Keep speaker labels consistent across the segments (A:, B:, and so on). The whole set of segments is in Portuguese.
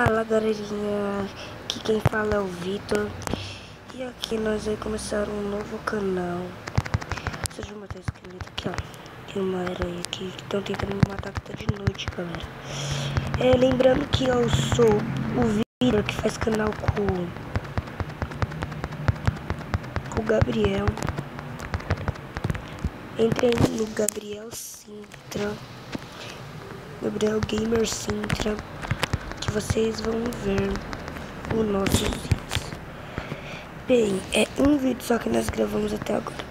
A: Fala galerinha, aqui quem fala é o Vitor. E aqui nós vamos começar um novo canal. Vocês vão matar esqueleto aqui, ó. Tem uma aranha aqui que estão tentando me matar, que tá de noite, galera. Lembrando que eu sou o Vitor, que faz canal com o Gabriel. Entrei no Gabriel Sintra, Gabriel Gamer Sintra, que vocês vão ver os nossos vídeos. Bem, é um vídeo só que nós gravamos até agora.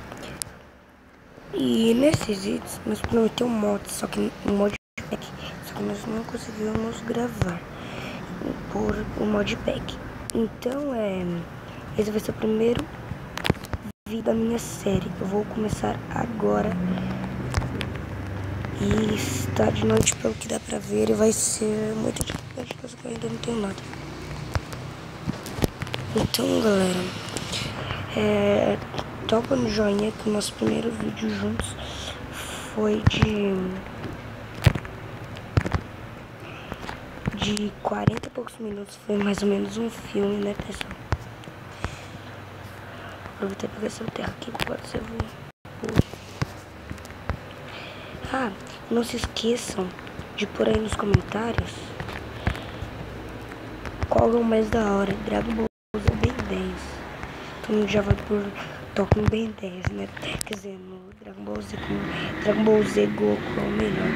A: E nesses vídeos nós prometemos um mod, só que um modpack, só que nós não conseguimos gravar por o modpack. Então esse vai ser o primeiro vídeo da minha série. Eu vou começar agora. E está de noite, pelo que dá pra ver, e vai ser muito difícil, porque eu ainda não tenho nada. Então, galera, toca no joinha, que o nosso primeiro vídeo juntos foi de 40 e poucos minutos. Foi mais ou menos um filme, né, pessoal? Aproveitar pra pegar essa terra aqui, pode ser não se esqueçam de pôr aí nos comentários qual é o mais da hora, Dragon Ball Z Ben 10. Todo mundo já vai por Toque no Ben 10, né? Quer dizer, no Dragon Ball Z, com Dragon Ball Z Goku é o melhor.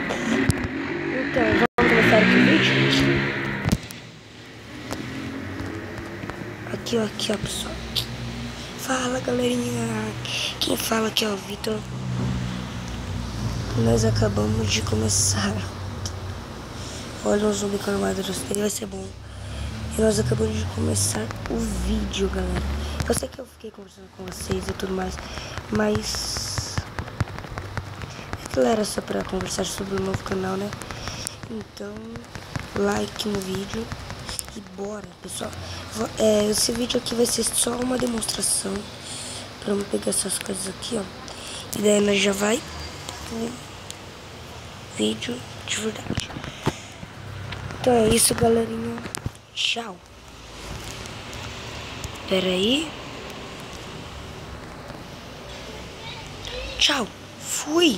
A: Então, vamos começar aqui o vídeo. Aqui, ó, pessoal. Fala, galerinha. Quem fala aqui é o Vitor. Nós acabamos de começar. Olha o zumbi com a armadura, ele vai ser bom. E nós acabamos de começar o vídeo, galera. Eu sei que eu fiquei conversando com vocês e tudo mais, mas aquilo era só pra conversar sobre o novo canal, né? Então, like no vídeo e bora, pessoal. Esse vídeo aqui vai ser só uma demonstração. Vamos pegar essas coisas aqui, ó. E daí nós já vai pro vídeo de verdade. Então é isso, galerinha. Tchau. Pera aí. Tchau. Fui.